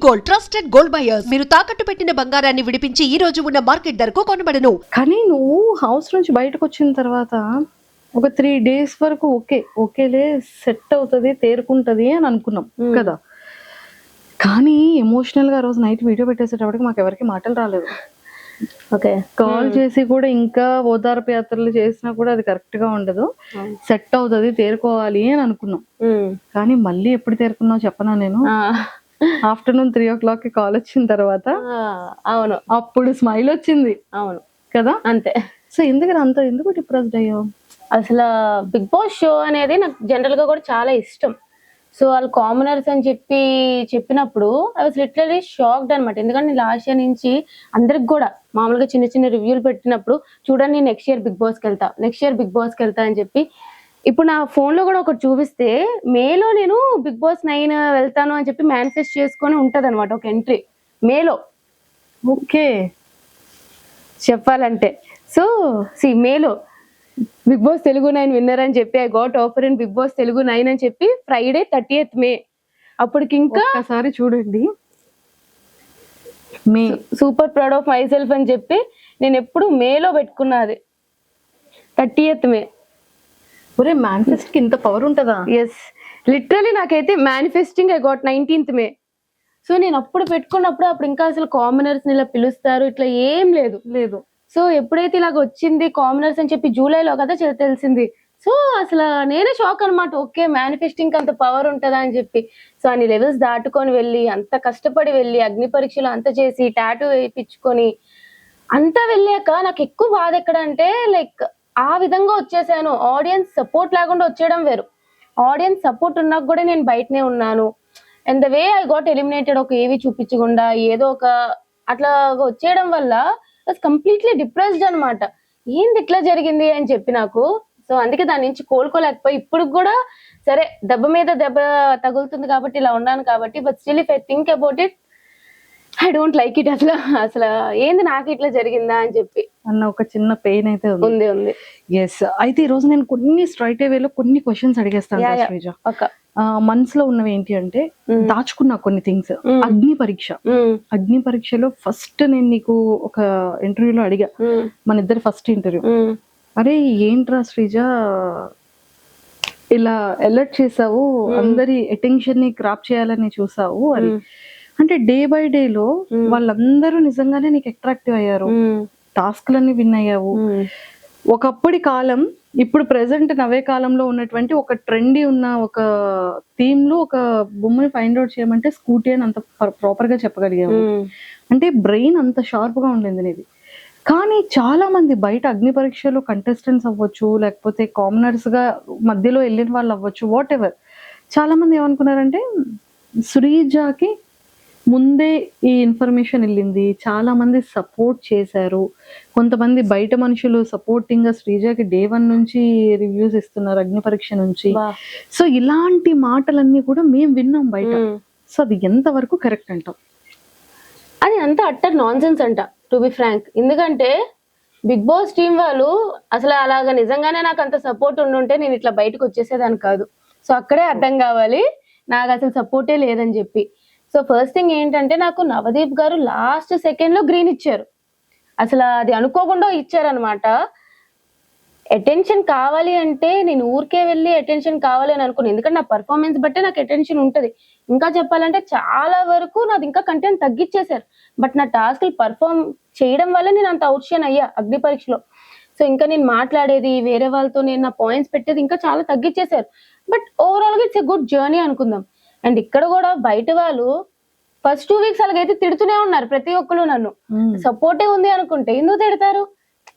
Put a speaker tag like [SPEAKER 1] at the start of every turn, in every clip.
[SPEAKER 1] Gold, trusted gold buyers. మీరు తాకట్టు పెట్టిన బంగారాన్ని విడిపించి ఈ రోజు ఉన్న మార్కెట్ ధరకు కొనబడను.
[SPEAKER 2] కానీ నువ్వు హౌస్ నుంచి బయటకు వచ్చిన తర్వాత ఒక 3 days వరకు ఓకేలే సెట్ అవుతుంది, తేరుకుంటది అని అనుకున్నాం కదా. కానీ ఎమోషనల్ గా రోజు నైట్ వీడియో పెట్టేసేటప్పటికి మాకు ఎవరికి మాటలు రాలేదు.
[SPEAKER 3] ఓకే,
[SPEAKER 2] కాల్ చేసి కూడా ఇంకా ఓదార్పు యాత్రలు చేసినా కూడా అది కరెక్ట్ గా ఉండదు, సెట్ అవుతుంది, తేరుకోవాలి అని అనుకున్నాం. కానీ మళ్ళీ ఎప్పుడు తేరుకున్నావు చెప్పనా నేను? ఆఫ్టర్నూన్ 3 o'clock కాల్ వచ్చిన తర్వాత
[SPEAKER 3] అవును,
[SPEAKER 2] అప్పుడు స్మైల్ వచ్చింది.
[SPEAKER 3] అవును
[SPEAKER 2] కదా,
[SPEAKER 3] అంతే.
[SPEAKER 2] సో ఎందుకు డిప్రెస్డ్ అయ్యావు?
[SPEAKER 3] అసలు బిగ్ బాస్ షో అనేది నాకు జనరల్ గా కూడా చాలా ఇష్టం. సో వాళ్ళు కామనర్స్ అని చెప్పినప్పుడు ఐ వాస్ లిటరలీ షాక్డ్ అనమాట. ఎందుకంటే నేను లాస్ట్ ఇయర్ నుంచి అందరికి కూడా మామూలుగా చిన్న చిన్న రివ్యూలు పెట్టినప్పుడు చూడండి నెక్స్ట్ ఇయర్ బిగ్ బాస్కి వెళ్తా అని చెప్పి, ఇప్పుడు నా ఫోన్ లో కూడా ఒకటి చూపిస్తే మేలో నేను బిగ్ బాస్ 9 వెళ్తాను అని చెప్పి మేనిఫెస్ట్ చేసుకొని ఉంటది అనమాట ఒక ఎంట్రీ మేలో.
[SPEAKER 2] ఓకే,
[SPEAKER 3] చెప్పాలంటే సో మేలో బిగ్ బాస్ తెలుగు 9 విన్నర్ అని చెప్పి I got offer in Bigg Boss Telugu 9 అని చెప్పి ఫ్రైడే 30th May. అప్పటికి ఇంకా
[SPEAKER 2] ఒకసారి చూడండి, may
[SPEAKER 3] super proud of myself అని చెప్పి నేను ఎప్పుడు మేలో పెట్టుకున్నది 30th May.
[SPEAKER 2] ఒరే, మేనిఫెస్ట్ కి ఇంత పవర్ ఉంటదా?
[SPEAKER 3] ఎస్, లిటరలీ నాకైతే manifesting I got 19th May. So నేను అప్పుడు పెట్టుకున్నప్పుడు అప్పుడు ఇంకా అసలు కామనర్స్ ని ఇలా పిలుస్తారు ఇట్లా ఏం లేదు. సో ఎప్పుడైతే ఇలాగ వచ్చింది కామనర్స్ అని చెప్పి జూలైలో కదా తెలిసింది. సో అసలు నేనే షాక్ అనమాట. ఓకే, మేనిఫెస్టింగ్ అంత పవర్ ఉంటుందా అని చెప్పి. సో అన్ని లెవెల్స్ దాటుకొని వెళ్ళి అంత కష్టపడి వెళ్ళి అగ్ని పరీక్షలు అంత చేసి టాటూ వేయించుకొని అంతా వెళ్ళాక నాకు ఎక్కువ బాధ ఎక్కడ అంటే లైక్ ఆ విధంగా వచ్చేసాను. ఆడియన్స్ సపోర్ట్ లేకుండా వచ్చేయడం వేరు, ఆడియన్స్ సపోర్ట్ ఉన్నా కూడా నేను బయటనే ఉన్నాను. And the way I got eliminated, ఒక ఏవి చూపించకుండా ఏదో ఒక అట్లా వచ్చేయడం వల్ల కంప్లీట్లీ డిప్రెస్డ్ అనమాట. ఏంది ఇట్లా జరిగింది అని చెప్పి నాకు. సో అందుకే దాని నుంచి కోలుకోలేకపోయి ఇప్పుడు కూడా సరే దెబ్బ మీద దెబ్బ తగులుతుంది కాబట్టి ఇలా ఉన్నాను కాబట్టి, but still if I think about it I don't like it. అసలు ఏంది నాకు ఇట్లా జరిగిందా అని చెప్పి
[SPEAKER 2] అన్న ఒక చిన్న పెయిన్ అయితే
[SPEAKER 3] ఉంది.
[SPEAKER 2] ఎస్, అయితే ఈ రోజు నేను కొన్ని స్ట్రైట్ వేలో కొన్ని క్వశ్చన్స్ అడిగేస్తాను. మనసులో ఉన్నవి ఏంటి అంటే దాచుకున్నా కొన్ని థింగ్స్. అగ్ని పరీక్షలో ఫస్ట్ నేను నీకు ఒక ఇంటర్వ్యూలో అడిగా, మన ఇద్దరు ఫస్ట్ ఇంటర్వ్యూ, అరే ఏంట్రా శ్రీజ ఇలా అలర్ట్ చేసావు, అందరి అటెన్షన్ ని క్రాప్ చేయాలని చూసావు అని. అంటే డే బై డే లో వాళ్ళందరూ నిజంగానే నీకు అట్రాక్టివ్ అయ్యారు, టాస్క్లన్నీ విన్ అయ్యావు. ఒకప్పటి కాలం ఇప్పుడు ప్రెసెంట్ నవే కాలంలో ఉన్నటువంటి ఒక ట్రెండీ ఉన్న ఒక థీమ్ లో ఒక బొమ్మని ఫైండ్ అవుట్ చేయమంటే స్కూటీ అని అంత ప్రాపర్ గా చెప్పగలిగావు. అంటే బ్రెయిన్ అంత షార్ప్ గా ఉండింది నీది. కానీ చాలా మంది బయట అగ్ని పరీక్షలో కంటెస్టెంట్స్ అవ్వచ్చు, లేకపోతే కామనర్స్ గా మధ్యలో వెళ్ళిన వాళ్ళు అవ్వచ్చు, వాట్ ఎవర్, చాలా మంది ఏమనుకున్నారంటే శ్రీజాకి ముందే ఈ ఇన్ఫర్మేషన్ వెళ్ళింది, చాలా మంది సపోర్ట్ చేశారు, కొంతమంది బయట మనుషులు సపోర్టింగ్ గా శ్రీజాకి day 1 నుంచి రివ్యూస్ ఇస్తున్నారు అగ్ని పరీక్ష నుంచి. సో ఇలాంటి మాటలన్నీ కూడా మేము విన్నాం బయట. సో అది ఎంత వరకు కరెక్ట్ అంటాం?
[SPEAKER 3] అది అంత అట్టర్ నాన్ సెన్స్ అంట, టు బి ఫ్రాంక్. ఎందుకంటే బిగ్ బాస్ టీం వాళ్ళు అసలు అలాగా నిజంగానే నాకు అంత సపోర్ట్ ఉండుంటే నేను ఇట్లా బయటకు వచ్చేసేదాన్ని కాదు. సో అక్కడే అర్థం కావాలి నాకు అసలు సపోర్టే లేదని చెప్పి. సో ఫస్ట్ థింగ్ ఏంటంటే నాకు నవదీప్ గారు లాస్ట్ సెకండ్ లో గ్రీన్ ఇచ్చారు. అసలు అది అనుకోకుండా ఇచ్చారనమాట. అటెన్షన్ కావాలి అంటే నేను ఊరికే వెళ్ళి అటెన్షన్ కావాలి అని అనుకున్నాను. ఎందుకంటే నా పర్ఫార్మెన్స్ బట్టే నాకు అటెన్షన్ ఉంటది. ఇంకా చెప్పాలంటే చాలా వరకు నాది ఇంకా కంటెంట్ తగ్గించేశారు, బట్ నా టాస్క్లు పర్ఫార్మ్ చేయడం వల్ల నేను అంత అవుట్షైన్ అయ్యా అగ్ని పరీక్షలో. సో ఇంకా నేను మాట్లాడేది వేరే వాళ్ళతో, నేను నా పాయింట్స్ పెట్టేది ఇంకా చాలా తగ్గించేశారు. బట్ ఓవరాల్ గా ఇట్స్ ఎ గుడ్ జర్నీ అనుకుందాం. అండ్ ఇక్కడ కూడా బయట వాళ్ళు ఫస్ట్ 2 weeks అలాగైతే తిడుతూనే ఉన్నారు ప్రతి ఒక్కరు. నన్ను సపోర్టే ఉంది అనుకుంటే ఎందుకు తిడతారు?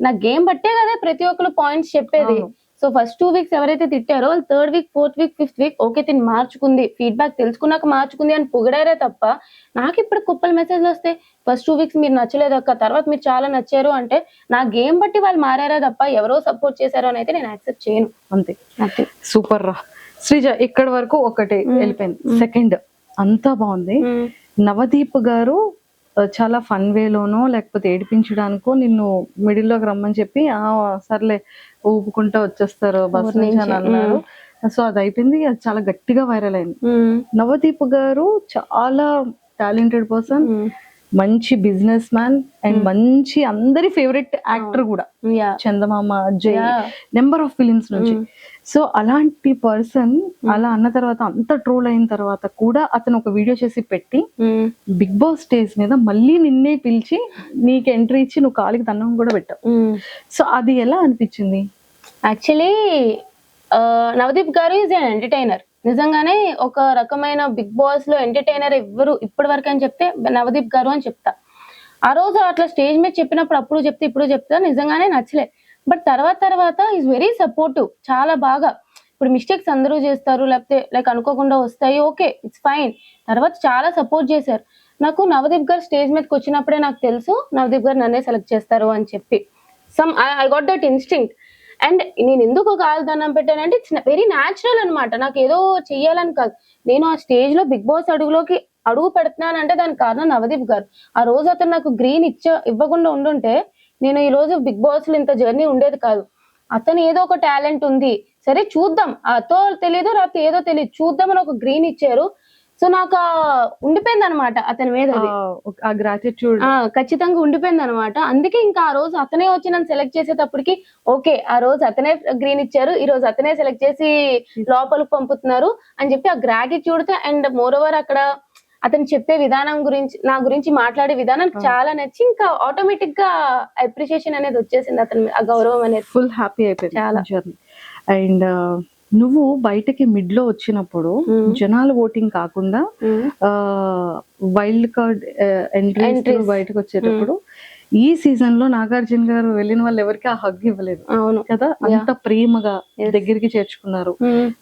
[SPEAKER 3] నా గేమ్ బట్టే కదా ప్రతి ఒక్కరు పాయింట్స్ చెప్పేది. సో ఫస్ట్ 2 weeks ఎవరైతే తిట్టారో వాళ్ళు 3rd week 4th week 5th week okay తిని మార్చుకుంది, ఫీడ్బ్యాక్ తెలుసుకున్నాక మార్చుకుంది అని పొగిడారే తప్ప నాకు ఇప్పుడు కుప్పలు మెసేజ్లు వస్తాయి, ఫస్ట్ 2 weeks మీరు నచ్చలేదు అక్క, తర్వాత మీరు చాలా నచ్చారు అంటే నా గేమ్ బట్టి వాళ్ళు మారారా తప్ప ఎవరో సపోర్ట్ చేశారో అని అయితే నేను యాక్సెప్ట్ చేయను.
[SPEAKER 2] అంతే. సూపర్ రా శ్రీజ, ఇక్కడ వరకు ఒకటి వెళ్ళిపోయింది. సెకండ్ అంతా బాగుంది. నవదీప్ గారు చాలా ఫన్ వేలోనో లేకపోతే ఏడిపించడానికో నిన్ను మిడిల్లోకి రమ్మని చెప్పి సర్లే ఊపుకుంటా వచ్చేస్తారు బస్ నుంచి అని అన్నారు. సో అది అయిపోయింది, అది చాలా గట్టిగా వైరల్ అయింది. నవదీప్ గారు చాలా టాలెంటెడ్ పర్సన్, మంచి బిజినెస్ మ్యాన్ అండ్ మంచి అందరి ఫేవరెట్ యాక్టర్ కూడా.
[SPEAKER 3] యా
[SPEAKER 2] చందమామ, జై,
[SPEAKER 3] Yeah.
[SPEAKER 2] నెంబర్ ఆఫ్ ఫిలిమ్స్ నుంచి. సో అలాంటి పర్సన్ అలా అన్న తర్వాత అంత ట్రోల్ అయిన తర్వాత కూడా అతను ఒక వీడియో చేసి పెట్టి బిగ్ బాస్ స్టేజ్ మీద మళ్ళీ నిన్నే పిలిచి నీకు ఎంట్రీ ఇచ్చి నువ్వు కాలికి దండం కూడా పెట్టావు. సో అది ఎలా అనిపించింది?
[SPEAKER 3] యాక్చువల్లీ నవదీప్ గారు ఈజ్ అన్ ఎంటర్టైనర్. నిజంగానే ఒక రకమైన బిగ్ బాస్ లో ఎంటర్టైనర్ ఎవ్వరు ఇప్పటి వరకు అని చెప్తే నవదీప్ గారు అని చెప్తా. ఆ రోజు అట్లా స్టేజ్ మీద చెప్పినప్పుడు అప్పుడు చెప్తే ఇప్పుడు చెప్తా నిజంగానే నచ్చలే. బట్ తర్వాత ఈజ్ వెరీ సపోర్టివ్, చాలా బాగా. ఇప్పుడు మిస్టేక్స్ అందరూ చేస్తారు, లేకపోతే లైక్ అనుకోకుండా వస్తాయి, ఓకే ఇట్స్ ఫైన్. తర్వాత చాలా సపోర్ట్ చేశారు. నాకు నవదీప్ గారు స్టేజ్ మీదకి వచ్చినప్పుడే నాకు తెలుసు నవదీప్ గారు నన్నే సెలెక్ట్ చేస్తారు అని చెప్పి. I got that instinct. And నేను ఎందుకు కాలు దండం పెట్టానంటే ఇట్స్ వెరీ న్యాచురల్ అనమాట. నాకు ఏదో చెయ్యాలని కాదు, నేను ఆ స్టేజ్ లో బిగ్ బాస్ అడుగు పెడుతున్నానంటే దానికి కారణం నవదీప్ గారు. ఆ రోజు అతను నాకు గ్రీన్ ఇవ్వకుండా ఉండుంటే నేను ఈ రోజు బిగ్ బాస్ లో ఇంత జర్నీ ఉండేది కాదు. అతను ఏదో ఒక టాలెంట్ ఉంది, సరే చూద్దాం, అతో తెలియదు లేకపోతే ఏదో తెలియదు, చూద్దామని ఒక గ్రీన్ ఇచ్చారు. సో నాకు ఉండిపోయింది అనమాట అతని మీద అది.
[SPEAKER 2] ఆ గ్రాటిట్యూడ్
[SPEAKER 3] ఖచ్చితంగా ఉండిపోయింది అనమాట. అందుకే ఇంకా ఆ రోజు అతనే వచ్చి నన్ను సెలెక్ట్ చేసేటప్పటికి ఓకే ఆ రోజు అతనే గ్రీన్ ఇచ్చారు, ఈ రోజు అతనే సెలెక్ట్ చేసి లోపలికి పంపుతున్నారు అని చెప్పి ఆ గ్రాటిట్యూడ్ తో. అండ్ మోర్ ఓవర్ అక్కడ అతను చెప్పే విధానం గురించి, నా గురించి మాట్లాడే విధానం చాలా నచ్చి ఇంకా ఆటోమేటిక్ గా అప్రిషియేషన్ అనేది వచ్చేసింది అతని, ఆ గౌరవం అనేది.
[SPEAKER 2] ఫుల్ హ్యాపీ అయిపోయింది
[SPEAKER 3] చాలా.
[SPEAKER 2] జర్నీ. అండ్ నువ్వు బయటకి మిడ్ లో వచ్చినప్పుడు జనాల ఓటింగ్ కాకుండా వైల్డ్ కార్డ్ ఎంట్రీస్ బయటకు వచ్చేటప్పుడు ఈ సీజన్ లో నాగార్జున గారు వెళ్ళిన వాళ్ళు ఎవరికి ఆ హగ్ ఇవ్వలేదు.
[SPEAKER 3] అవును
[SPEAKER 2] కదా, అంత ప్రేమగా దగ్గరికి చేర్చుకున్నారు.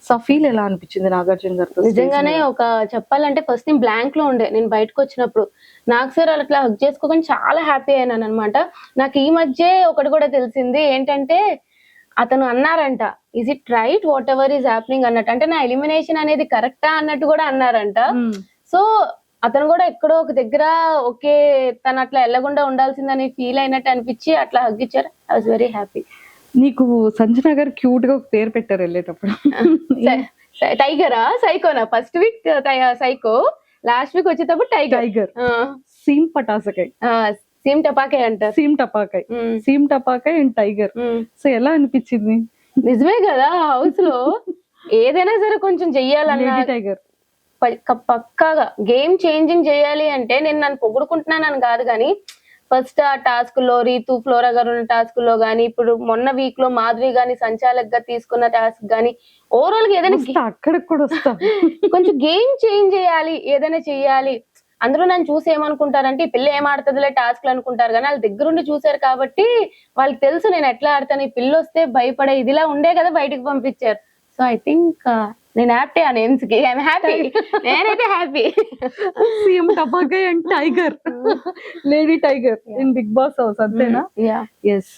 [SPEAKER 2] సో ఫీల్ ఎలా అనిపించింది నాగార్జున గారితో?
[SPEAKER 3] నిజంగానే ఒక చెప్పాలంటే ఫస్ట్ నేను బ్లాంక్ లో ఉండే, నేను బయటకు వచ్చినప్పుడు నాకు సార్ అట్లా హగ్ చేసుకోకుండా చాలా హ్యాపీ అయినాను అనమాట. నాకు ఈ మధ్య ఒకటి కూడా తెలిసింది ఏంటంటే అతను అన్నారంట, is it right what ever is happening అన్నట్టు, అంటే నా ఎలిమినేషన్ అనేది కరెక్టా అన్నట్టు కూడా అన్నారంట. సో అతను కూడా ఎక్కడో ఒక దగ్గర ఓకే తను అట్లా వెళ్ళకుండా ఉండాల్సిందని ఫీల్ అయినట్టు అనిపించి అట్లా హగ్ ఇచ్చారు. I was very happy.
[SPEAKER 2] నీకు సంజన గారు క్యూట్ గా ఒక పేరు పెట్టారు వెళ్ళేటప్పుడు.
[SPEAKER 3] టైగరా సైకోనా? First week psycho, last week వచ్చేటప్పుడు టైగర్.
[SPEAKER 2] సీమ్ పటాసకాయ్,
[SPEAKER 3] సీమ్ టపాకాయ్ అంటారు.
[SPEAKER 2] సీమ్ టపాకాయ్ అండ్ టైగర్. సో ఎలా అనిపించింది?
[SPEAKER 3] నిజమే కదా, హౌస్ లో ఏదైనా సరే కొంచెం చెయ్యాలన్నా
[SPEAKER 2] టైగర్
[SPEAKER 3] పక్కాగా గేమ్ చేంజింగ్ చేయాలి అంటే నేను నన్ను పొగుడుకుంటున్నానని కాదు కానీ ఫస్ట్ ఆ టాస్క్ లో రీతు ఫ్లోరా గారు ఉన్న టాస్క్ లో గానీ, ఇప్పుడు మొన్న వీక్ లో మాధవి గాని సంచాలక్ గా తీసుకున్న టాస్క్ గానీ, ఓవరాల్ గా ఏదైనా
[SPEAKER 2] అక్కడికి కూడా వస్తా
[SPEAKER 3] కొంచెం గేమ్ చేంజ్ చేయాలి, ఏదైనా చెయ్యాలి. అందరూ నన్ను చూసి ఏమనుకుంటారంటే ఈ పిల్ల ఏం ఆడుతుందిలే టాస్క్లు అనుకుంటారు, కానీ వాళ్ళ దగ్గరుండి చూసారు కాబట్టి వాళ్ళకి తెలుసు నేను ఎట్లా ఆడతాను. ఈ పిల్ల వస్తే భయపడే ఇదిలా ఉండే కదా బయటకు పంపించారు. సో ఐ థింక్ నేను హ్యాపీ ఆ నేమ్స్ కి, ఐఎమ్ హ్యాపీ, నేనైతే హ్యాపీ.
[SPEAKER 2] సీఎం టపాకాయ్ and tiger, lady tiger in Bigg Boss house, అంతేనా? ఎస్.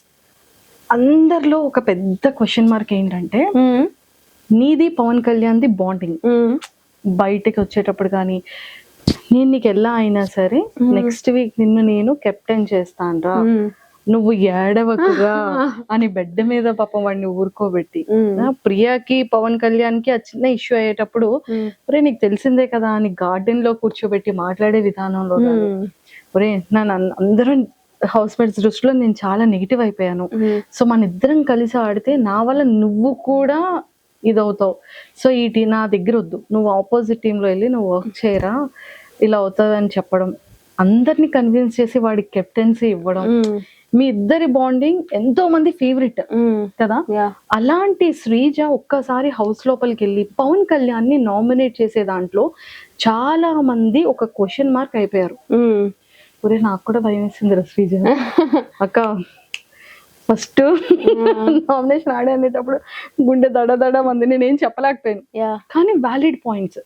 [SPEAKER 2] అందరిలో ఒక పెద్ద క్వశ్చన్ మార్క్ ఏంటంటే నీది పవన్ కళ్యాణ్ ది బాండింగ్. బయటకి వచ్చేటప్పుడు కానీ నేను నీకు ఎలా అయినా సరే నెక్స్ట్ వీక్ నిన్ను నేను కెప్టెన్ చేస్తాను, నువ్వు ఏడవకుగా అని బెడ్ మీద పాపం వాడిని ఊరుకోబెట్టి, ప్రియాకి పవన్ కళ్యాణ్ కి ఆ చిన్న ఇష్యూ అయ్యేటప్పుడు ఒరే నీకు తెలిసిందే కదా అని గార్డెన్ లో కూర్చోబెట్టి మాట్లాడే విధానంలో ఒరే నన్ను అందరూ హౌస్ మేట్స్ దృష్టిలో నేను చాలా నెగిటివ్ అయిపోయాను, సో మన ఇద్దరం కలిసి ఆడితే నా వల్ల నువ్వు కూడా ఇదవుతావు, సో ఈ నా దగ్గర వద్దు, నువ్వు ఆపోజిట్ టీమ్ లో వెళ్ళి నువ్వు వర్క్ చేయరా, ఇలా అవుతుంది అని చెప్పడం, అందరిని కన్విన్స్ చేసి వాడికి కెప్టెన్సీ ఇవ్వడం, మీ ఇద్దరి బాండింగ్ ఎంతో మంది ఫేవరెట్ కదా. అలాంటి శ్రీజ ఒక్కసారి హౌస్ లోపలికి వెళ్ళి పవన్ కళ్యాణ్ ని నామినేట్ చేసే దాంట్లో చాలా మంది ఒక క్వశ్చన్ మార్క్ అయిపోయారు. ఒరే నాకు కూడా భయం వేసింది శ్రీజ అక్క, ఫస్ట్ నామినేషన్ ఆడే అనేటప్పుడు గుండె దడ మంది, నేనేం చెప్పలేకపోయాను, కానీ వ్యాలిడ్ పాయింట్స్.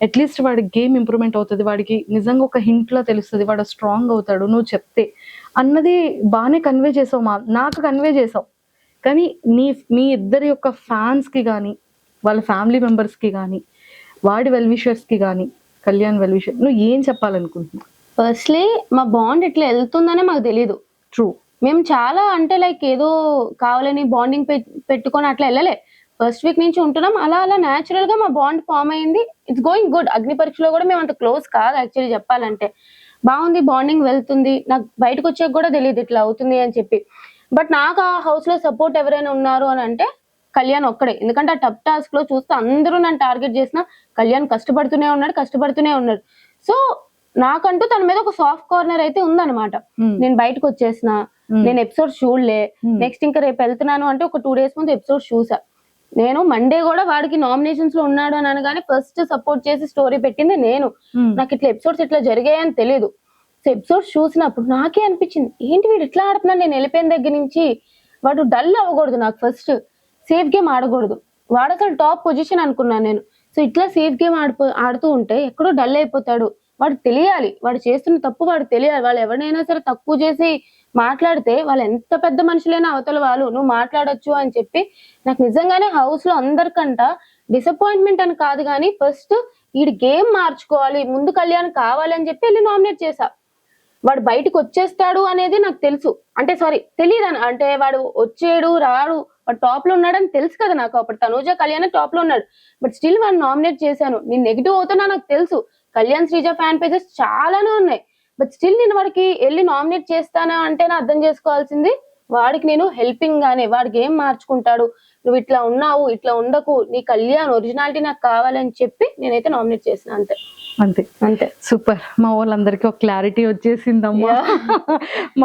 [SPEAKER 2] అట్లీస్ట్ వాడికి గేమ్ ఇంప్రూవ్మెంట్ అవుతుంది, వాడికి నిజంగా ఒక హింట్ లో తెలుస్తుంది, వాడు స్ట్రాంగ్ అవుతాడు నువ్వు చెప్తే అన్నది బాగానే కన్వే చేసావు, నాకు కన్వే చేసావు. కానీ మీ ఇద్దరి యొక్క ఫ్యాన్స్ కి కానీ వాళ్ళ ఫ్యామిలీ మెంబర్స్ కి కానీ వాడి వెల్ విషర్స్ కి కానీ కళ్యాణ్ వెల్ విషర్ నువ్వు ఏం చెప్పాలనుకుంటున్నావు?
[SPEAKER 3] ఫస్ట్లీ మా బాండ్ ఇట్లా వెళ్తుందనే మాకు తెలీదు.
[SPEAKER 2] ట్రూ,
[SPEAKER 3] మేము చాలా అంటే లైక్ ఏదో కావాలని బాండింగ్ పెట్టుకొని అట్లా వెళ్ళలే. ఫస్ట్ వీక్ నుంచి ఉంటున్నాం, అలా అలా న్యాచురల్ గా మా బాండ్ ఫామ్ అయింది. It's going good. అగ్ని పరీక్షలో కూడా మేము అంత క్లోజ్ కాదు యాక్చువల్లీ చెప్పాలంటే. బాగుంది, బాండింగ్ వెళ్తుంది. నాకు బయటకు వచ్చాక కూడా తెలియదు ఇట్లా అవుతుంది అని చెప్పి. బట్ నాకు ఆ హౌస్ లో సపోర్ట్ ఎవరైనా ఉన్నారు అని అంటే కళ్యాణ్ ఒక్కడే. ఎందుకంటే ఆ టఫ్ టాస్క్ లో చూస్తే అందరూ నన్ను టార్గెట్ చేసిన కళ్యాణ్ కష్టపడుతూనే ఉన్నాడు. సో నాకంటూ తన మీద ఒక సాఫ్ట్ కార్నర్ అయితే ఉందన్నమాట. నేను బయటకు వచ్చేసిన, నేను ఎపిసోడ్ చూడలే. నెక్స్ట్ ఇంకా రేపు వెళ్తున్నాను అంటే ఒక 2 days ముందు ఎపిసోడ్ చూసా. నేను మండే కూడా వాడికి నామినేషన్స్ లో ఉన్నాడు అని అనగానే ఫస్ట్ సపోర్ట్ చేసి స్టోరీ పెట్టింది నేను. నాకు ఇట్లా ఎపిసోడ్స్ ఇట్లా జరిగాయని తెలియదు. సో ఎపిసోడ్స్ చూసినప్పుడు నాకే అనిపించింది, ఏంటి వీడు ఇట్లా ఆడుతున్నాడు. నేను వెళ్ళిపోయిన దగ్గర నుంచి వాడు డల్ అవ్వకూడదు, నాకు ఫస్ట్ సేఫ్ గేమ్ ఆడకూడదు. వాడు అసలు టాప్ పొజిషన్ అనుకున్నాను నేను. సో ఇట్లా సేఫ్ గేమ్ ఆడుతూ ఉంటే ఎక్కడో డల్ అయిపోతాడు. వాడు తెలియాలి, వాడు చేస్తున్న తప్పు వాడు తెలియాలి. వాళ్ళు ఎవరినైనా సరే తక్కువ చేసి మాట్లాడితే వాళ్ళు ఎంత పెద్ద మనుషులైనా అవతల వాళ్ళు నువ్వు మాట్లాడొచ్చు అని చెప్పి నాకు నిజంగానే హౌస్ లో అందరికంట డిసప్పాయింట్మెంట్ అని కాదు కానీ ఫస్ట్ వీడి గేమ్ మార్చుకోవాలి, ముందు కళ్యాణ్ కావాలి అని చెప్పి వెళ్ళి నామినేట్ చేశా. వాడు బయటకు వచ్చేస్తాడు అనేది నాకు తెలుసు, అంటే సారీ తెలియదు అంటే వాడు వచ్చేడు రాడు, వాడు టాప్ లో ఉన్నాడని తెలుసు కదా నాకు. అప్పుడు తనూజ కళ్యాణ్ టాప్ లో ఉన్నాడు, బట్ స్టిల్ వాడు నామినేట్ చేశాను. నేను నెగిటివ్ అవుతున్నా నాకు తెలుసు. కళ్యాణ్ శ్రీజ ఫ్యాన్ పేజెస్ చాలానే ఉన్నాయి, బట్ స్టిల్ నేను వాడికి వెళ్ళి నామినేట్ చేస్తానా అంటే నా అర్థం చేసుకోవాల్సింది వాడికి నేను హెల్పింగ్ గానే వాడి గేమ్ మార్చుకుంటాడు. నువ్వు ఇట్లా ఉన్నావు, ఇట్లా ఉండకు, నీ కళ్యాణ్ ఒరిజినాలిటీ నాకు కావాలని చెప్పి నేనైతే నామినేట్ చేసిన. అంతే
[SPEAKER 2] అంతే
[SPEAKER 3] అంతే.
[SPEAKER 2] సూపర్. మా వాళ్ళందరికీ ఒక క్లారిటీ వచ్చేసిందమ్మా.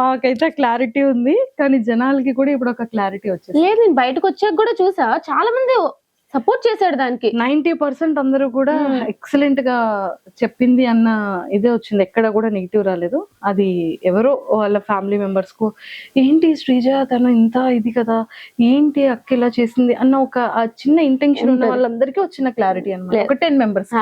[SPEAKER 2] మాకైతే క్లారిటీ ఉంది, కానీ జనాలకి కూడా ఇప్పుడు ఒక క్లారిటీ వచ్చేసి.
[SPEAKER 3] లేదు, నేను బయటకు వచ్చాక కూడా చూసా చాలా మంది సపోర్ట్ చేశాడు దానికి.
[SPEAKER 2] 90% అందరూ కూడా ఎక్సలెంట్ గా చెప్పింది అన్న ఇదే వచ్చింది, ఎక్కడ కూడా నెగిటివ్ రాలేదు. అది ఎవరో వాళ్ళ ఫ్యామిలీ మెంబర్స్ కు ఏంటి శ్రీజ తను ఇంత ఇది కదా, ఏంటి అక్క ఇలా చేసింది అన్న ఒక ఆ చిన్న ఇంటెన్షన్ ఉన్న వాళ్ళందరికీ వచ్చిన క్లారిటీ అన్నమాట. ఒక 10 members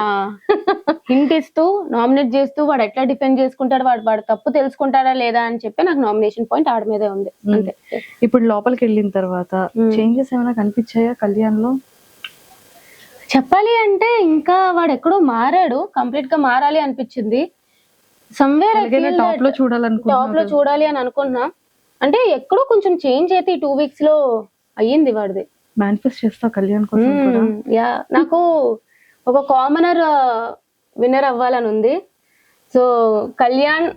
[SPEAKER 3] హింట్ ఇస్తూ నామినేట్ చేస్తూ వాడు ఎట్లా డిఫెండ్ చేసుకుంటాడు, వాడు తప్పు తెలుసుకుంటాడా లేదా అని చెప్పి నాకు నామినేషన్ పాయింట్ ఆడ మీదే ఉంది. అంతే.
[SPEAKER 2] ఇప్పుడు లోపలికి వెళ్ళిన తర్వాత చేంజెస్ ఏమైనా కనిపించాయా కళ్యాణ్ లో?
[SPEAKER 3] చెప్పాలి అంటే ఇంకా వాడు ఎక్కడో మారాడు, కంప్లీట్ గా మారాలి అనిపించింది. సమ్వేర్
[SPEAKER 2] టాప్ లో
[SPEAKER 3] చూడాలి అని అనుకున్నా. అంటే ఎక్కడో కొంచెం చేంజ్ అయితే ఈ 2 weeks లో అయ్యింది వాడిది.
[SPEAKER 2] మేనిఫెస్ట్ చేస్తా కళ్యాణ్ కోసం కూడా.
[SPEAKER 3] యా, నాకు ఒక కామనర్ విన్నర్ అవ్వాలని ఉంది. సో కళ్యాణ్,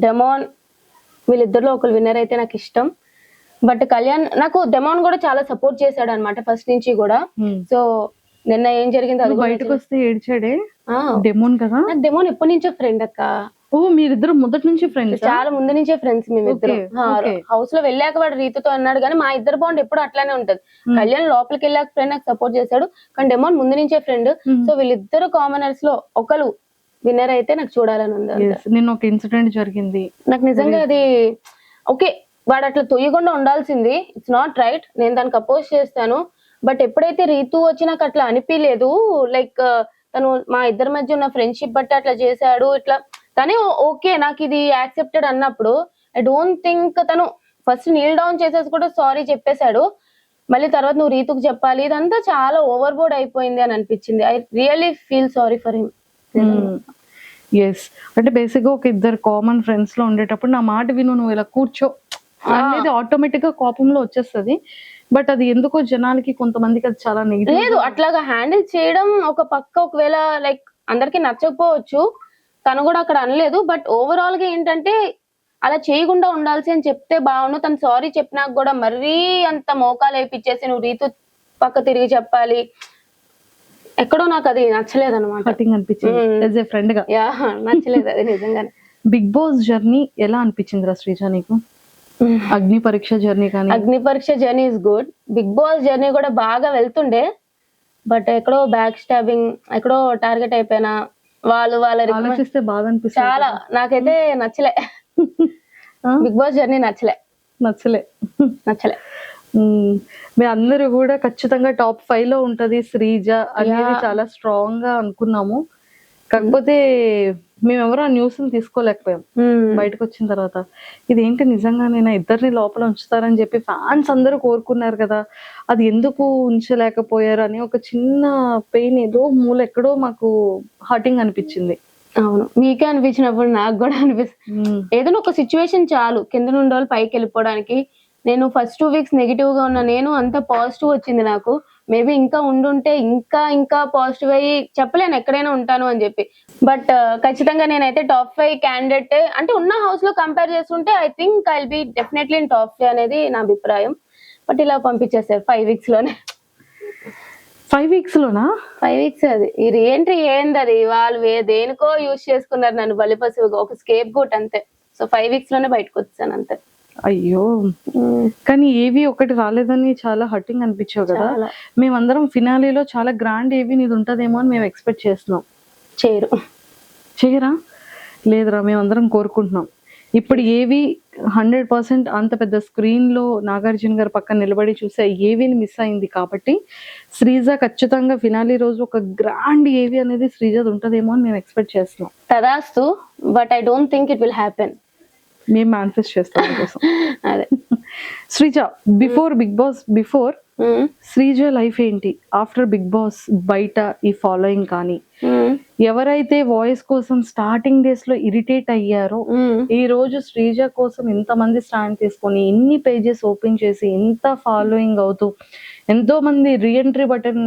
[SPEAKER 3] డెమాన్ వీళ్ళిద్దరిలో ఒకరు విన్నర్ అయితే నాకు ఇష్టం. బట్ కళ్యాణ్ నాకు డెమాన్ కూడా చాలా సపోర్ట్ చేశాడు అనమాట ఫస్ట్ నుంచి కూడా. సో నిన్న ఏం జరిగింది అది
[SPEAKER 2] బయటకు వస్తే ఏడ్చాడే డెమోన్ కదా.
[SPEAKER 3] నాకు డెమోన్ ఎప్పటి నుంచో ఫ్రెండ్ అక్క.
[SPEAKER 2] ఓ మీరిద్దరు మొదటి నుంచి ఫ్రెండ్స్?
[SPEAKER 3] చాలా ముందు నుంచే ఫ్రెండ్స్ మేమిద్దరు. హౌస్ లో వెళ్ళాక వాడు రీతుతో అన్నాడు కానీ మా ఇద్దరు బాండ్ ఎప్పుడు అట్లానే ఉంటది. కళ్యాణ్ లోపలికి వెళ్ళాక ఫ్రెండ్ నాకు సపోర్ట్ చేశాడు, కానీ డెమోన్ ముందు నుంచే ఫ్రెండ్. సో వీళ్ళిద్దరు కామనర్స్ లో ఒకరు విన్నర్ అయితే నాకు చూడాలని ఉంది.
[SPEAKER 2] నిన్న ఒక ఇన్సిడెంట్ జరిగింది,
[SPEAKER 3] నాకు నిజంగా అది ఓకే వాడు అట్లా తొయ్యకుండా ఉండాల్సింది. ఇట్స్ నాట్ రైట్, నేను దానికి అపోజ్ చేస్తాను. బట్ ఎప్పుడైతే రీతు వచ్చి నాకు అట్లా అనిపించలేదు, లైక్ తను మా ఇద్దరి మధ్య ఉన్న ఫ్రెండ్షిప్ బట్టి అట్లా చేశాడు ఇట్లా, తనే ఓకే నాకు ఇది యాక్సెప్టెడ్ అన్నప్పుడు ఐ డోంట్ థింక్ తను ఫస్ట్ నీల్ డౌన్ చేసేసి కూడా సారీ చెప్పేశాడు. మళ్ళీ తర్వాత నువ్వు రీతుకు చెప్పాలి, ఇదంతా చాలా ఓవర్ బోర్డ్ అయిపోయింది అని అనిపించింది. I really feel sorry for him.
[SPEAKER 2] Yes, అంటే బేసిక్ గా ఒక ఇద్దరు కామన్ ఫ్రెండ్స్ లో ఉండేటప్పుడు నా మాట విను, నువ్వు ఇలా కూర్చో అనేది ఆటోమేటిక్ గా కోపంలో వచ్చేస్తుంది. బట్ అది ఎందుకో జనాలకి కొంతమందికి అది చాలా నెగిటివ్.
[SPEAKER 3] లేదు, అట్లాగా హ్యాండిల్ చేయడం ఒక పక్క ఒకవేళ లైక్ అందరికి నచ్చకపోవచ్చు, తను కూడా అక్కడ అనలేదు. బట్ ఓవరాల్ గా ఏంటంటే అలా చేయకుండా ఉండాల్సి అని చెప్తే బాగుండు. తను సారీ చెప్పినాక కూడా మరీ అంత మోకాలు వేయించేసి నువ్వు రీతు పక్క తిరిగి చెప్పాలి, ఎక్కడో నాకు అది నచ్చలేదు అనమాట.
[SPEAKER 2] అనిపించింది ఫ్రెండ్ గా.
[SPEAKER 3] యా, నచ్చలేదు అది నిజంగానే.
[SPEAKER 2] బిగ్ బాస్ జర్నీ ఎలా అనిపించింది రా శ్రీజ నీకు? అగ్ని పరీక్ష జర్నీ కానీ.
[SPEAKER 3] Agni Pariksha journey is good, Bigg Boss journey కూడా బాగా వెళ్తుండే. బట్ ఎక్కడో బ్యాక్ స్టాబింగ్, ఎక్కడో టార్గెట్ అయిపోయినా. వాళ్ళు
[SPEAKER 2] ఆలోచిస్తే బాగా అనిపిస్తుంది
[SPEAKER 3] చాలా. నాకైతే నచ్చలే బిగ్ బాస్ జర్నీ, నచ్చలే.
[SPEAKER 2] మీ అందరూ కూడా ఖచ్చితంగా టాప్ 5 లో ఉంటది శ్రీజ అనేది చాలా స్ట్రాంగ్ గా అనుకున్నాము. కాకపోతే మేమెవరూ ఆ న్యూస్ తీసుకోలేకపోయాం బయటకు వచ్చిన తర్వాత. ఇదేంటి నిజంగానైనా ఇద్దరిని లోపల ఉంచుతారని చెప్పి ఫ్యాన్స్ అందరూ కోరుకున్నారు కదా, అది ఎందుకు ఉంచలేకపోయారు అని ఒక చిన్న పెయిన్ ఏదో మూల ఎక్కడో మాకు హర్టింగ్ అనిపించింది.
[SPEAKER 3] అవును, మీకే అనిపించినప్పుడు నాకు కూడా అనిపిస్తుంది. ఏదైనా ఒక సిచ్యువేషన్ చాలు కింద నుండి వాళ్ళు పైకి వెళ్ళిపోవడానికి. నేను ఫస్ట్ 2 weeks నెగిటివ్ గా ఉన్నా, నేను అంత పాజిటివ్ వచ్చింది నాకు. మేబీ ఇంకా ఉండుంటే ఇంకా ఇంకా పాజిటివ్ అయ్యి చెప్పలేను ఎక్కడైనా ఉంటాను అని చెప్పి. బట్ ఖచ్చితంగా నేనైతే టాప్ 5 క్యాండిడేట్ అంటే ఉన్న హౌస్ లో కంపేర్ చేస్తుంటే I think I will be definitely in top 5 అనేది నా అభిప్రాయం. బట్ ఇలా పంపించేసారు 5 weeks లోనే.
[SPEAKER 2] 5 weeks లోనా?
[SPEAKER 3] 5 weeks అది ఈ రీఎంట్రీ ఏంది అది, వాళ్ళు దేనికో యూజ్ చేసుకున్నారు నన్ను బలిపశువుగా, ఒక స్కేప్ గోట్ అంతే. సో 5 weeks లోనే బయటకు వచ్చాను అంతే.
[SPEAKER 2] అయ్యో, కానీ ఏవి ఒకటి రాలేదని చాలా హర్టింగ్ అనిపించావు కదా.
[SPEAKER 3] చాలా.
[SPEAKER 2] మేమందరం ఫినాలీలో చాలా గ్రాండ్ ఏవి నీది ఉంటదేమో అని మేము ఎక్స్పెక్ట్ చేస్తున్నాం. చేయరా? లేదురా, మేమందరం కోరుకుంటున్నాం. ఇప్పుడు ఏవి 100% అంత పెద్ద స్క్రీన్ లో నాగార్జున గారు పక్కన నిలబడి చూసే ఏవిని మిస్ అయింది కాబట్టి శ్రీజ ఖచ్చితంగా ఫినాలీ రోజు ఒక గ్రాండ్ ఏవి అనేది శ్రీజది ఉంటదేమో అని మేము ఎక్స్పెక్ట్ చేస్తున్నాం.
[SPEAKER 3] తదాస్తు, but I don't think it will happen.
[SPEAKER 2] మేము మేనిఫెస్ట్ చేస్తాం కోసం.
[SPEAKER 3] అదే
[SPEAKER 2] శ్రీజ, బిఫోర్ శ్రీజ లైఫ్ ఏంటి, ఆఫ్టర్ బిగ్ బాస్ బయట ఈ ఫాలోయింగ్ కానీ ఎవరైతే వాయిస్ కోసం స్టార్టింగ్ డేస్ లో ఇరిటేట్ అయ్యారో ఈ రోజు శ్రీజ కోసం ఎంతమంది స్టాండ్ తీసుకొని ఎన్ని పేజెస్ ఓపెన్ చేసి ఎంత ఫాలోయింగ్ అవుతూ ఎంతో మంది రీఎంట్రీ బటన్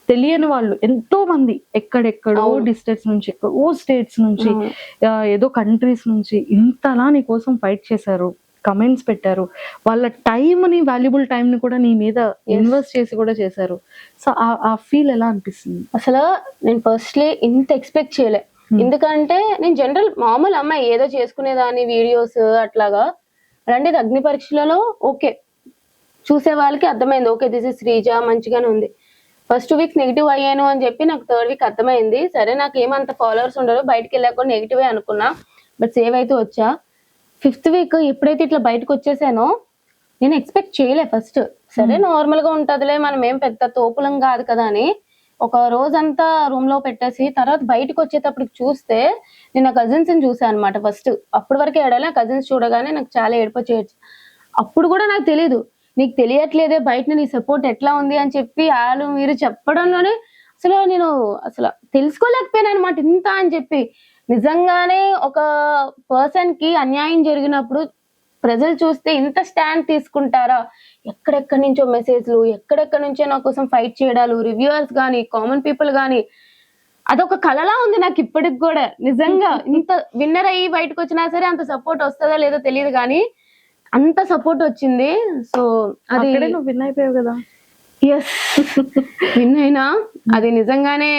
[SPEAKER 2] తెలియని వాళ్ళు ఎంతో మంది ఎక్కడెక్కడో డిస్ట్రిక్ట్స్ నుంచి ఎక్కడో స్టేట్స్ నుంచి ఏదో కంట్రీస్ నుంచి ఇంతలా నీ కోసం ఫైట్ చేశారు, కమెంట్స్ పెట్టారు, వాళ్ళ టైంని వాల్యుబుల్ టైంని కూడా నీ మీద ఇన్వెస్ట్ చేసి కూడా చేశారు. సో ఆ ఫీల్ ఎలా అనిపిస్తుంది?
[SPEAKER 3] అసలు నేను ఫస్ట్లీ ఇంత ఎక్స్పెక్ట్ చేయలే. ఎందుకంటే నేను జనరల్ మామూలు అమ్మాయి ఏదో చేసుకునేదాన్ని వీడియోస్ అట్లాగా. అలాంటిది అగ్ని పరీక్షలలో ఓకే చూసే వాళ్ళకి అర్థమైంది, ఓకే దిస్ ఇస్ శ్రీజ మంచిగానే ఉంది. ఫస్ట్ 2 weeks నెగిటివ్ అయ్యాను అని చెప్పి నాకు 3rd week అర్థమైంది. సరే నాకు ఏమంత ఫాలోవర్స్ ఉండరు, బయటకు వెళ్ళాక కూడా నెగిటివే అనుకున్నా, బట్ సేవ్ అయితే వచ్చా. 5th week ఎప్పుడైతే ఇట్లా బయటకు వచ్చేసానో నేను ఎక్స్పెక్ట్ చేయలే ఫస్ట్. సరే నార్మల్ గా ఉంటదిలే, మనం ఏం పెద్ద తోపులం కాదు కదా అని ఒక రోజంతా రూమ్ లో పెట్టేసి తర్వాత బయటకు వచ్చేటప్పటికి చూస్తే నేను నా కజిన్స్ ని చూసాను అనమాట. ఫస్ట్ అప్పటి వరకే ఏడాలి, కజిన్స్ చూడగానే నాకు చాలా ఏడుపు చేయొచ్చు. అప్పుడు కూడా నాకు తెలీదు, నీకు తెలియట్లేదే బయట నీ సపోర్ట్ ఎట్లా ఉంది అని చెప్పి వాళ్ళు మీరు చెప్పడంలోనే నేను తెలుసుకోలేకపోయాను అనమాట ఇంత అని చెప్పి. నిజంగానే ఒక పర్సన్ కి అన్యాయం జరిగినప్పుడు ప్రజలు చూస్తే ఇంత స్టాండ్ తీసుకుంటారా, ఎక్కడెక్కడి నుంచో మెసేజ్లు, ఎక్కడెక్కడి నుంచో నా కోసం ఫైట్ చేయడాలు, రివ్యూవర్స్ గానీ కామన్ పీపుల్ గానీ, అదొక కళలా ఉంది నాకు ఇప్పటికి కూడా. నిజంగా ఇంత విన్నర్ అయ్యి బయటకు వచ్చినా సరే అంత సపోర్ట్ వస్తుందో లేదో తెలియదు కానీ అంత సపోర్ట్ వచ్చింది. సో అది
[SPEAKER 2] నువ్వు విన్ అయిపోయావు కదా.
[SPEAKER 3] ఎస్, విన్ అయినా అది నిజంగానే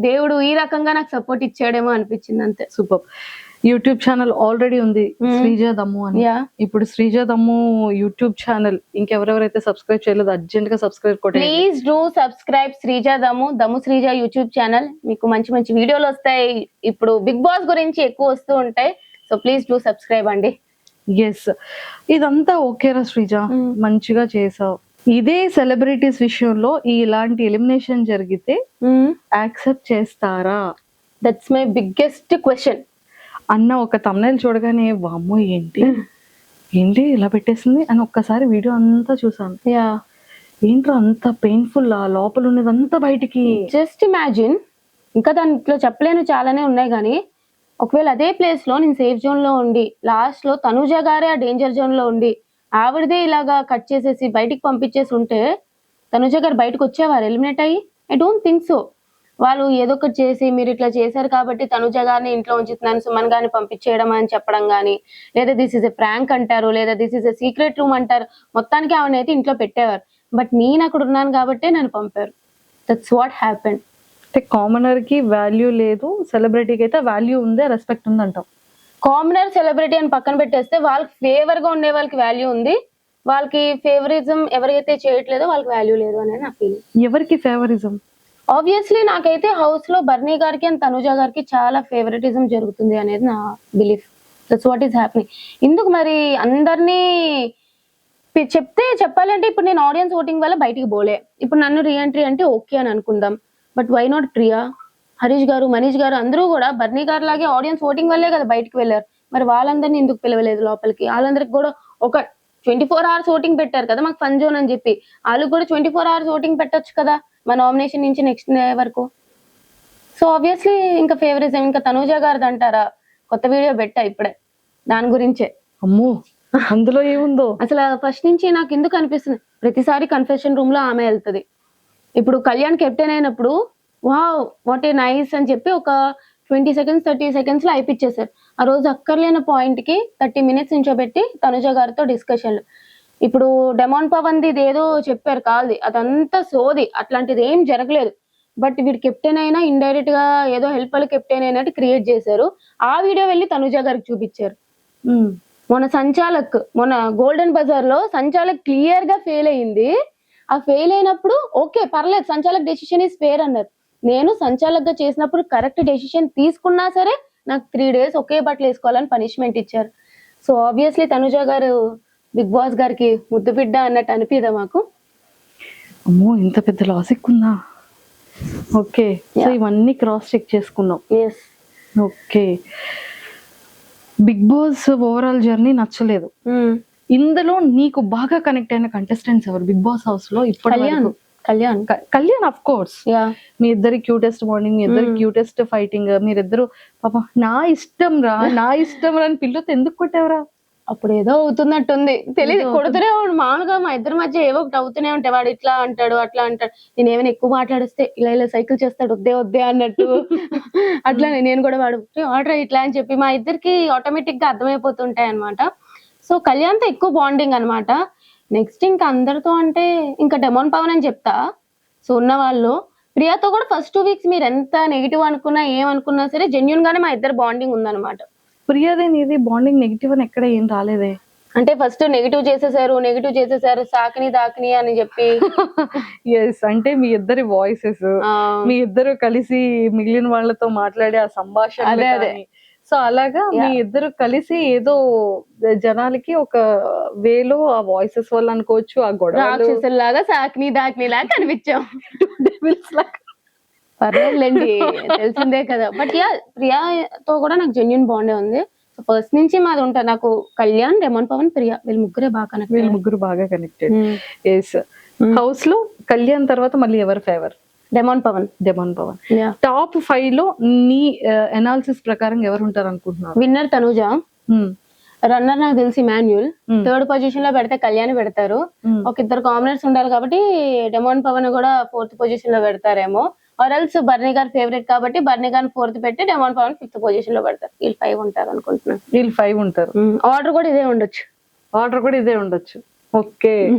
[SPEAKER 3] దేవుడు ఈ రకంగా నాకు సపోర్ట్ ఇచ్చాడేమో అనిపించింది అంతే.
[SPEAKER 2] సూపర్. యూట్యూబ్ ఛానల్ ఆల్రెడీ ఉంది శ్రీజ దమ్ము అని. ఇప్పుడు శ్రీజ దమ్ము యూట్యూబ్ ఛానల్ ఇంకెవరెవరైతే సబ్స్క్రైబ్ చేయలేదు అర్జెంట్ గా సబ్స్క్రైబ్ కొట్టండి.
[SPEAKER 3] ప్లీజ్ డూ సబ్స్క్రైబ్ శ్రీజ దమ్ము శ్రీజ యూట్యూబ్ ఛానల్. మీకు మంచి మంచి వీడియోలు వస్తాయి, ఇప్పుడు బిగ్ బాస్ గురించి ఎక్కువ వస్తూ ఉంటాయి. సో ప్లీజ్ డూ సబ్స్క్రైబ్ అండి.
[SPEAKER 2] ఎస్, ఇదంతా ఓకేరా శ్రీజ, మంచిగా చేసావు. ఇదే సెలబ్రిటీస్ విషయంలో ఇలాంటి ఎలిమినేషన్ జరిగితే యాక్సెప్ట్ చేస్తారా?
[SPEAKER 3] దట్స్ మై బిగ్గెస్ట్ క్వశ్చన్
[SPEAKER 2] అన్న ఒక thumbnail చూడగానే వామ్మో ఏంటి ఇలా పెట్టేసింది అని ఒక్కసారి వీడియో అంతా చూసాను. ఏంట్రా అంత పెయిన్ఫుల్, ఆ లోపల ఉన్నదంతా బయటికి.
[SPEAKER 3] జస్ట్ ఇమాజిన్, ఇంకా దాంట్లో చెప్పలేను చాలానే ఉన్నాయి కానీ ఒకవేళ అదే ప్లేస్ లో నేను సేఫ్ జోన్ లో ఉండి లాస్ట్ లో తనుజ గారే ఆ డేంజర్ జోన్ లో ఉండి ఆవిడదే ఇలాగా కట్ చేసేసి బయటికి పంపించేసి ఉంటే తనుజ గారు బయటకు వచ్చేవారు ఎలిమినేట్ అయ్యి? I don't think so. వాళ్ళు ఏదో ఒకటి చేసి మీరు ఇట్లా చేశారు కాబట్టి తనుజ గారిని ఇంట్లో ఉంచుతున్నాను, సుమన్ గారిని పంపించేయడం అని చెప్పడం కానీ, లేదా దిస్ ఇస్ ఎ ప్రాంక్ అంటారు, లేదా this is a secret room అంటారు, మొత్తానికి ఆవిడ అయితే ఇంట్లో పెట్టేవారు. బట్ నేను అక్కడ ఉన్నాను కాబట్టి నన్ను పంపారు. That's what happened.
[SPEAKER 2] కామనర్ కి వాల్యూ లేదు, సెలబ్రిటీకి అయితే వాల్యూ ఉంది, రెస్పెక్ట్ ఉంది అంటాం.
[SPEAKER 3] కామనర్ సెలబ్రిటీ అని పక్కన పెట్టేస్తే వాళ్ళకి ఫేవర్ గా ఉండే వాళ్ళకి వాల్యూ ఉంది, వాళ్ళకి ఫేవరిజం ఎవరైతే చేయట్లేదో వాళ్ళకి వాల్యూ లేదు అనేది నా ఫీలింగ్.
[SPEAKER 2] ఎవరికి ఫేవరిజం?
[SPEAKER 3] ఆబ్వియస్లీ నాకైతే హౌస్ లో బర్నీ గారికి అండ్ తనుజ గారికి చాలా ఫేవరెటిజం జరుగుతుంది అనేది నా belief. That's what is happening. ఎందుకు మరి అందరినీ చెప్పాలంటే ఇప్పుడు నేను ఆడియన్స్ ఓటింగ్ వల్ల బయటికి పోలే, ఇప్పుడు నన్ను రీఎంట్రీ అంటే ఓకే అని అనుకుందాం. But why not Priya, Harish garu, Manish గారు అందరూ కూడా బర్నీ గారు లాగే ఆడియన్స్ ఓటింగ్ వల్లే కదా బయటకు వెళ్ళారు. మరి వాళ్ళందరినీ ఎందుకు పిలవలేదు లోపలికి? వాళ్ళందరికి కూడా ఒక 24 hours ఓటింగ్ పెట్టారు కదా మాకు ఫన్ జోన్ అని చెప్పి, వాళ్ళు కూడా 24 hours ఓటింగ్ పెట్టొచ్చు కదా మా నామినేషన్ నుంచి నెక్స్ట్ డే వరకు. సో ఆబ్వియస్లీ ఇంకా ఫేవరిజం. ఇంకా తనూజ గారిది అంటారా, కొత్త వీడియో పెట్టా ఇప్పుడే దాని గురించే.
[SPEAKER 2] అమ్మో, అందులో ఏముందో
[SPEAKER 3] అసలు ఫస్ట్ నుంచి నాకు ఎందుకు అనిపిస్తుంది, ప్రతిసారి కన్ఫెషన్ రూమ్ లో ఆమె వెళ్తుంది, ఇప్పుడు కళ్యాణ్ కెప్టెన్ అయినప్పుడు వావ్ వాట్ ఏ నైస్ అని చెప్పి ఒక 20 seconds 30 seconds లో అయిపిచ్చేసారు. ఆ రోజు అక్కర్లేని పాయింట్ కి 30 minutes నించోబెట్టి తనుజ గారితో డిస్కషన్లు. ఇప్పుడు డెమాన్ పవన్ ది ఏదో చెప్పారు కాల్ది, అదంతా సోది, అట్లాంటిది ఏం జరగలేదు. బట్ వీడు కెప్టెన్ అయినా ఇండైరెక్ట్ గా ఏదో హెల్ప్ వల్ల కెప్టెన్ అయినట్టు క్రియేట్ చేశారు. ఆ వీడియో వెళ్ళి తనుజ గారికి చూపించారు. మొన్న గోల్డెన్ బజార్ లో సంచాలక్ క్లియర్ గా ఫెయిల్ అయింది. ఆ ఫెయిల్ అయినప్పుడు ఓకే పర్లేదు, సంచాలక్ డెసిషన్ ఈస్ ఫేర్ అన్నారు. నేను సంచాలక్ గా చేసినప్పుడు కరెక్ట్ డెసిషన్ తీసుకున్నా సరే నాకు 3 days ఒకే బట్టలు వేసుకోవాలని పనిష్మెంట్ ఇచ్చారు. సో ఆబ్వియస్లీ తనుజ గారు బిగ్ బాస్ గారికి ముద్దు బిడ్డ అన్నట్టు అనిపిదా మాకు?
[SPEAKER 2] అమ్మో ఇంత పెద్ద లాజిక్ ఉందా? ఓకే, సో ఇవన్నీ క్రాస్ చెక్ చేసుకున్నాం.
[SPEAKER 3] Yes.
[SPEAKER 2] Okay, Bigg Boss overall journey నచ్చలేదు. ఇందులో నీకు బాగా కనెక్ట్ అయిన కంటెస్టెంట్స్ ఎవరు బిగ్ బాస్ హౌస్ లో? ఇప్పుడు కళ్యాణ్ ఆఫ్ కోర్స్. మీ ఇద్దరి క్యూటెస్ట్ బాండింగ్, మీ ఇద్దరి క్యూటెస్ట్ ఫైటింగ్, మీరిద్దరు పాప నా ఇష్టం రా అని పిల్లతో ఎందుకు కొట్టావురా?
[SPEAKER 3] అప్పుడు ఏదో అవుతున్నట్టుంది, తెలియదు, కొడుతూనే మామూలుగా మా ఇద్దరి మధ్య ఏవో ఒకటి అవుతూనే ఉంటాయి. వాడు ఇట్లా అంటాడు అట్లా అంటాడు, నేను ఏమైనా ఎక్కువ మాట్లాడిస్తే ఇలా సైకిల్ చేస్తాడు వద్దే అన్నట్టు. అట్లానే నేను కూడా వాడు ఆర్డర్ ఇట్లా అని చెప్పి మా ఇద్దరికి ఆటోమేటిక్ గా అర్థమైపోతుంటాయి అనమాట. సో కళ్యాణ్తో ఎక్కువ బాండింగ్ అనమాట. నెక్స్ట్ ఇంకా అందరితో అంటే ఇంకా డెమాన్ పవన్ అని చెప్తా. సో ఉన్న వాళ్ళు ప్రియాతో కూడా ఫస్ట్ 2 weeks మీరు ఎంత నెగిటివ్ అనుకున్నా ఏమనుకున్నా సరే జెన్యున్ గానే మా ఇద్దరు బాండింగ్ ఉందన్నమాట.
[SPEAKER 2] ప్రియాదే నీది బాండింగ్ నెగిటివ్ అని ఎక్కడ ఏం రాలేదే.
[SPEAKER 3] అంటే ఫస్ట్ నెగిటివ్ చేసేసారు సాకిని దాకిని అని చెప్పి.
[SPEAKER 2] ఎస్, అంటే మీ ఇద్దరి వాయిసెస్, మీ ఇద్దరు కలిసి మిగిలిన వాళ్ళతో మాట్లాడే ఆ సంభాషణ, సో అలాగా మీ ఇద్దరు కలిసి ఏదో జనాలకి ఒక వేలో ఆ వాయిసెస్ వల్ల అనుకోవచ్చు, ఆ గొడవ
[SPEAKER 3] లాగా సాకిని దాకిని లాగా కనిపించాం. పర్లేదులేండి, తెలిసిందే కదా. బట్ యా ప్రియాతో కూడా నాకు జెన్యున్ బాండే ఉంది. సో ఫస్ట్ నుంచి మాది ఉంటారు. నాకు కళ్యాణ్, డెమాన్ పవన్, ప్రియా వీళ్ళు ముగ్గురు బాగా కనెక్టెడ్.
[SPEAKER 2] ఎస్, హౌస్ లో కళ్యాణ్ తర్వాత మళ్ళీ ఎవరు ఫేవర్?
[SPEAKER 3] డెమాన్ పవన్.
[SPEAKER 2] టాప్ 5 లో నీ అనాలిసిస్ ప్రకారం ఎవరు ఉంటారు అనుకుంటున్నారు?
[SPEAKER 3] విన్నర్ తనుజ, రన్నర్ నాకు తెలిసి మాన్యుల్, 3rd పొజిషన్ లో పెడితే కళ్యాణ్ పెడతారు. ఒక 2 కామనర్స్ ఉండాలి కాబట్టి డెమాన్ పవన్ కూడా 4th పొజిషన్ లో పెడతారేమో. ఆర్ఎల్స్ బర్నీ గారు ఫేవరెట్ కాబట్టి బర్నీ గారిని 4th పెట్టి డెమాన్ పవన్ 5th పొజిషన్ లో పెడతారు. వీళ్ళు 5 ఉంటారు అనుకుంటున్నాను.
[SPEAKER 2] వీళ్ళు 5 ఉంటారు.
[SPEAKER 3] ఆర్డర్ కూడా ఇదే ఉండొచ్చు.
[SPEAKER 2] ఓకే.